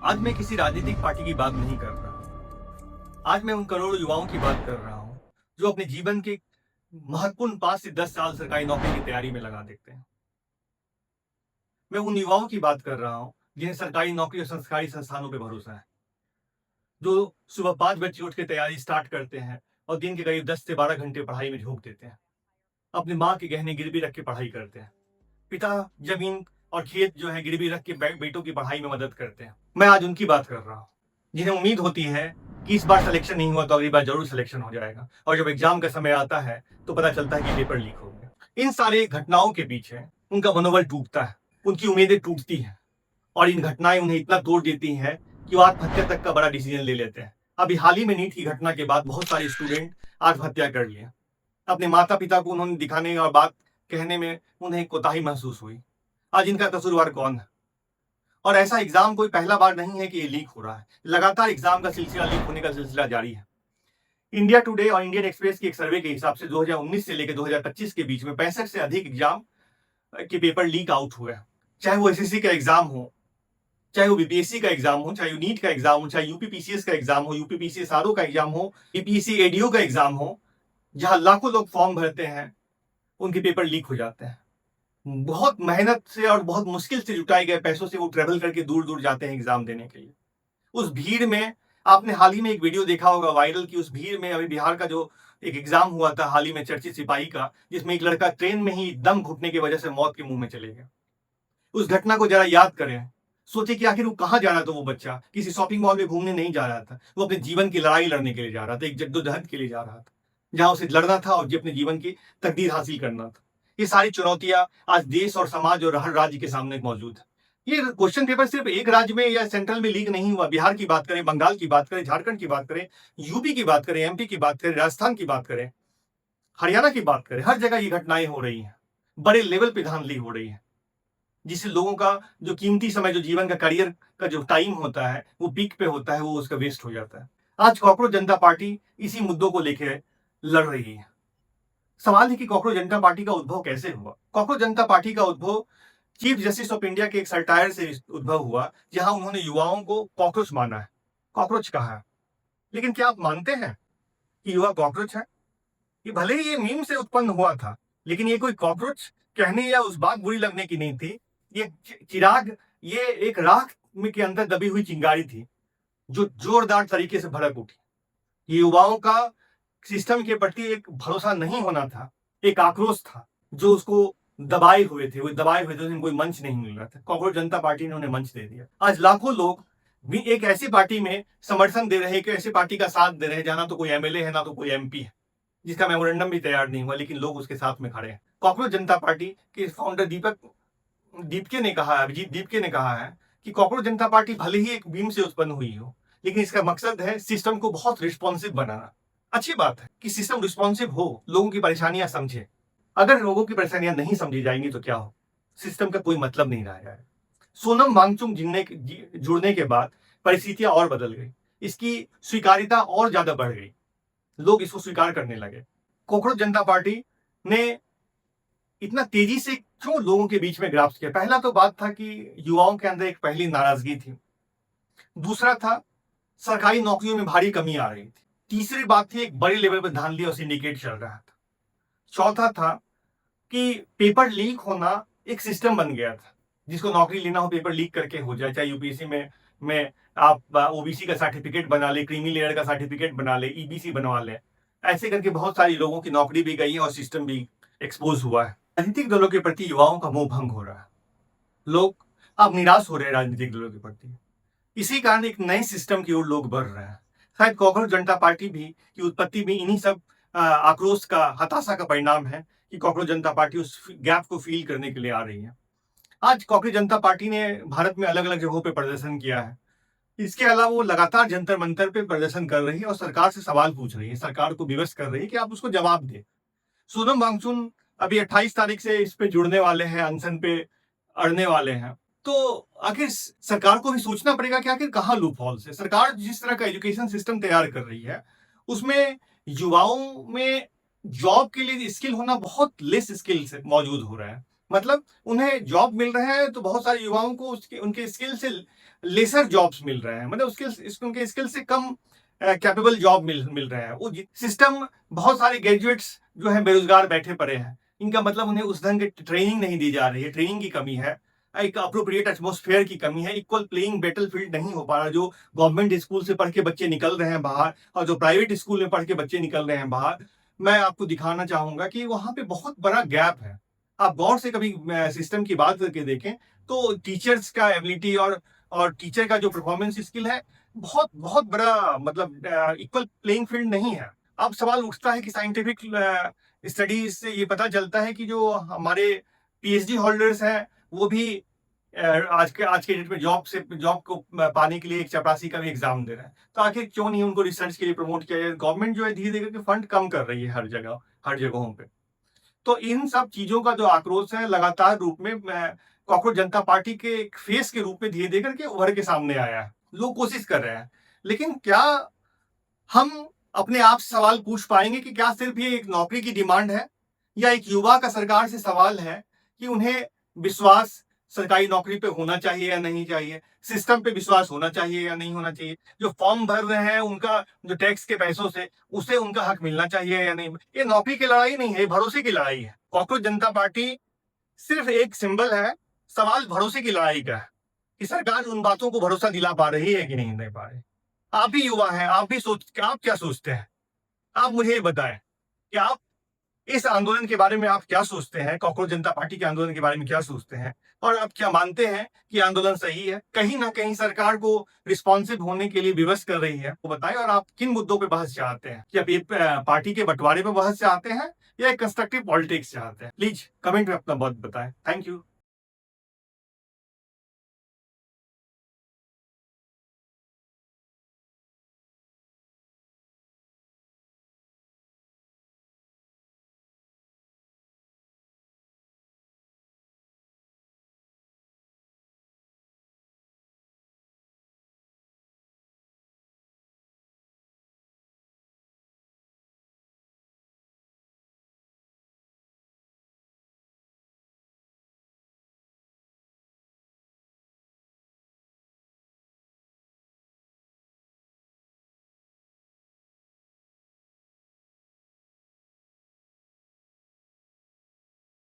आज मैं किसी राजनीतिक पार्टी की बात नहीं कर रहा। आज मैं उन करोड़ों युवाओं की बात कर रहा हूं जो अपने जीवन के महत्वपूर्ण 5 से 10 साल सरकारी नौकरी की तैयारी में लगा देते हैं। मैं उन युवाओं की बात कर रहा हूं जिन्हें सरकारी नौकरी और सरकारी संस्थानों पर भरोसा है, जो सुबह 5 बजे उठ के तैयारी स्टार्ट करते हैं और दिन के करीब 10 से 12 घंटे पढ़ाई में झोंक देते हैं। अपनी माँ के गहने गिरवी रख के पढ़ाई करते हैं। पिता जमीन और खेत जो है गिरवी रख के बेटों की पढ़ाई में मदद करते हैं। मैं आज उनकी बात कर रहा हूँ जिन्हें उम्मीद होती है कि इस बार सिलेक्शन नहीं हुआ तो अगली बार जरूर सिलेक्शन हो जाएगा, और जब एग्जाम का समय आता है तो पता चलता है कि पेपर लीक हो गया। इन सारे घटनाओं के पीछे उनका मनोबल टूटता है, उनकी उम्मीदें टूटती हैं, और इन घटनाएं उन्हें इतना तोड़ देती हैं कि वो आत्महत्या तक का बड़ा डिसीजन ले लेते हैं। अभी हाल ही में नीट की घटना के बाद बहुत सारे स्टूडेंट आत्महत्या कर लिए। अपने माता पिता को उन्होंने दिखाने और बात कहने में उन्हें कोताही महसूस हुई। आज इनका कसूरवार कौन है? और ऐसा एग्जाम कोई पहला बार नहीं है कि ये लीक हो रहा है। लगातार एग्जाम का सिलसिला, लीक होने का सिलसिला जारी है। इंडिया टुडे और इंडियन एक्सप्रेस की एक सर्वे के हिसाब से 2019 से लेकर 2025 के बीच में 65 से अधिक एग्जाम के पेपर लीक आउट हुए हैं। चाहे वो एसएससी का एग्जाम हो, चाहे वो बीपीएससी का एग्जाम हो, चाहे नीट का एग्जाम हो, चाहे यूपीपीसीएस का एग्जाम हो, यूपीपीसीएस आरओ का एग्जाम हो, बीपीएससी एडीओ का एग्जाम हो, जहां लाखों लोग फॉर्म भरते हैं, उनके पेपर लीक हो जाते हैं। बहुत मेहनत से और बहुत मुश्किल से जुटाए गए पैसों से वो ट्रेवल करके दूर दूर जाते हैं एग्जाम देने के लिए। उस भीड़ में आपने हाल ही में एक वीडियो देखा होगा वायरल, की उस भीड़ में अभी बिहार का जो एक एग्जाम हुआ था हाल ही में, चर्चित सिपाही का, जिसमें एक लड़का ट्रेन में ही दम घुटने की वजह से मौत के मुंह में चले गया। उस घटना को जरा याद करें। सोचे कि आखिर वो कहाँ जा रहा था। वो बच्चा किसी शॉपिंग मॉल में घूमने नहीं जा रहा था, वो अपने जीवन की लड़ाई लड़ने के लिए जा रहा था, एक जद्दोजहद के लिए जा रहा था, जहां उसे लड़ना था और अपने जीवन की तकदीर हासिल करना था। ये सारी चुनौतियां आज देश और समाज और हर राज्य के सामने मौजूद है। ये क्वेश्चन पेपर सिर्फ एक राज्य में या सेंट्रल में लीक नहीं हुआ। बिहार की बात करें, बंगाल की बात करें, झारखंड की बात करें, यूपी की बात करें, एमपी की बात करें, राजस्थान की बात करें, हरियाणा की बात करें, हर जगह ये घटनाएं हो रही हैं। बड़े लेवल पे धांधली हो रही है, जिससे लोगों का जो कीमती समय, जो जीवन का करियर का जो टाइम होता है, वो पीक पे होता है, वो उसका वेस्ट हो जाता है। आज कॉकरोच जनता पार्टी इसी मुद्दों को लेकर लड़ रही है। सवाल है कि कॉकरोच जनता पार्टी का उद्भव कैसे हुआ? कॉकरोच जनता पार्टी का उद्भव चीफ जस्टिस ऑफ इंडिया के एक सटायर से उद्भव हुआ, जहां उन्होंने युवाओं को कॉकरोच माना है, कॉकरोच कहा है। लेकिन क्या आप मानते हैं कि युवा कॉकरोच है? ये भले ही ये मीम से उत्पन्न हुआ था, लेकिन ये कोई कॉकरोच कहने या उस बात बुरी लगने की नहीं थी। ये चिराग, ये एक राख में के अंदर दबी हुई चिंगारी थी, जो जोरदार तरीके से भड़क उठी। ये युवाओं का सिस्टम के प्रति एक भरोसा नहीं होना था, एक आक्रोश था, जो उसको दबाए हुए थे, वो दबाए हुए थे, उन्हें कोई मंच नहीं मिल रहा था। कांग्रेस जनता पार्टी ने उन्हें मंच दे दिया। आज लाखों लोग भी एक ऐसी पार्टी में समर्थन दे रहे हैं, एक ऐसी पार्टी का साथ दे रहे हैं जहां ना तो कोई एमएलए है, ना तो कोई एमपी है, जिसका मेमोरेंडम भी तैयार नहीं हुआ, लेकिन लोग उसके साथ में खड़े हैं। कॉकरोच जनता पार्टी के फाउंडर दीपके ने कहा है, अभिजीत दीपके ने कहा है कि कॉकरोच जनता पार्टी भले ही एक बीम से उत्पन्न हुई हो, लेकिन इसका मकसद है सिस्टम को बहुत रिस्पॉन्सिव बनाना। अच्छी बात है कि सिस्टम रिस्पॉन्सिव हो, लोगों की परेशानियां समझे। अगर लोगों की परेशानियां नहीं समझी जाएंगी तो क्या हो? सिस्टम का कोई मतलब नहीं रह जाएगा। सोनम वांगचुक जुड़ने के बाद परिस्थितियां और बदल गई, इसकी स्वीकार्यता और ज्यादा बढ़ गई, लोग इसको स्वीकार करने लगे। कॉकरोच जनता पार्टी ने इतना तेजी से क्यों लोगों के बीच में ग्राफ्स किया? पहला तो बात था कि युवाओं के अंदर एक पहली नाराजगी थी। दूसरा था, सरकारी नौकरियों में भारी कमी आ रही थी। तीसरी बात थी, एक बड़े लेवल पर धांधली और सिंडिकेट चल रहा था। चौथा था कि पेपर लीक होना एक सिस्टम बन गया था। जिसको नौकरी लेना हो, पेपर लीक करके हो जाए। चाहे यूपीएससी में आप ओबीसी का सर्टिफिकेट बना ले, क्रीमी लेयर का सर्टिफिकेट बना ले, ईबीसी बनवा ले। ऐसे करके बहुत सारी लोगों की नौकरी भी गई है और सिस्टम भी एक्सपोज हुआ है। राजनीतिक दलों के प्रति युवाओं का मोह भंग हो रहा है। लोग अब निराश हो रहे हैं राजनीतिक दलों के प्रति। इसी कारण एक नए सिस्टम की ओर लोग बढ़ रहे हैं। शायद कॉकरोच जनता पार्टी भी की उत्पत्ति भी इन्हीं सब आक्रोश का, हताशा का परिणाम है कि कॉकरोच जनता पार्टी उस गैप को फील करने के लिए आ रही है। आज कॉकरोच जनता पार्टी ने भारत में अलग अलग जगहों पे प्रदर्शन किया है। इसके अलावा वो लगातार जंतर मंतर पे प्रदर्शन कर रही है और सरकार से सवाल पूछ रही है, सरकार को विवश कर रही है कि आप उसको जवाब दें। सोनम वांगचुक अभी 28 तारीख से इस पे जुड़ने वाले हैं, अनशन पे अड़ने वाले हैं। तो आखिर सरकार को भी सोचना पड़ेगा कि आखिर कहाँ लूप होल्स है। सरकार जिस तरह का एजुकेशन सिस्टम तैयार कर रही है, उसमें युवाओं में जॉब के लिए स्किल होना बहुत लेस स्किल से मौजूद हो रहा है। मतलब उन्हें जॉब मिल रहे हैं तो बहुत सारे युवाओं को उसके उनके स्किल से लेसर जॉब्स मिल रहे हैं, मतलब उनके स्किल से कम कैपेबल जॉब मिल रहे हैं। वो सिस्टम, बहुत सारे ग्रेजुएट्स जो हैं बेरोजगार बैठे पड़े हैं, इनका मतलब उन्हें उस ढंग की ट्रेनिंग नहीं दी जा रही है, ट्रेनिंग की कमी है, एक अप्रोप्रिएट एटमॉस्फेयर की कमी है, इक्वल प्लेइंग बैटलफील्ड नहीं हो पा रहा। जो गवर्नमेंट स्कूल से पढ़ के बच्चे निकल रहे हैं बाहर और जो प्राइवेट स्कूल में पढ़ के बच्चे निकल रहे हैं बाहर, मैं आपको दिखाना चाहूंगा कि वहां पे बहुत बड़ा गैप है। आप गौर से कभी सिस्टम की बात करके देखें तो टीचर्स का एबिलिटी और टीचर का जो परफॉर्मेंस स्किल है, बहुत बहुत बड़ा, मतलब इक्वल प्लेइंग फील्ड नहीं है। अब सवाल उठता है कि साइंटिफिक स्टडीज से ये पता चलता है कि जो हमारे पीएचडी होल्डर्स हैं वो भी आज के डेट में जॉब को पाने के लिए एक चपरासी का भी एग्जाम दे रहे हैं। तो आखिर क्यों नहीं उनको रिसर्च के लिए प्रमोट किया जाए? गवर्नमेंट जो है धीरे धीरे करके फंड कम कर रही है हर जगहों पे। तो इन सब चीजों का जो आक्रोश है लगातार रूप में कॉकरोच जनता पार्टी के एक फेस के रूप में धीरे धीरे करके उभर के सामने आया है। लोग कोशिश कर रहे हैं, लेकिन क्या हम अपने आप से सवाल पूछ पाएंगे कि क्या सिर्फ ये एक नौकरी की डिमांड है, या एक युवा का सरकार से सवाल है कि उन्हें विश्वास सरकारी नौकरी पे होना चाहिए या नहीं चाहिए, सिस्टम पे विश्वास होना चाहिए या नहीं होना चाहिए, जो फॉर्म भर रहे हैं उनका जो टैक्स के पैसों से उसे उनका हक मिलना चाहिए या नहीं। ये नौकरी की लड़ाई नहीं है, भरोसे की लड़ाई है। कॉकरोच जनता पार्टी सिर्फ एक सिंबल है, सवाल भरोसे की लड़ाई का है कि सरकार उन बातों को भरोसा दिला पा रही है कि नहीं दे पा रही। आप भी युवा हैं, आप क्या सोचते हैं? आप मुझे ये बताएं कि आप इस आंदोलन के बारे में आप क्या सोचते हैं? कॉकरोच जनता पार्टी के आंदोलन के बारे में क्या सोचते हैं? और आप क्या मानते हैं कि आंदोलन सही है, कहीं ना कहीं सरकार को रिस्पॉन्सिव होने के लिए विवश कर रही है? वो बताएं। और आप किन मुद्दों पे बहस चाहते हैं? कि आप ये पार्टी के बंटवारे पे बहस चाहते हैं या एक कंस्ट्रक्टिव पॉलिटिक्स चाहते हैं? प्लीज कमेंट में अपना मत बताएं। Thank you.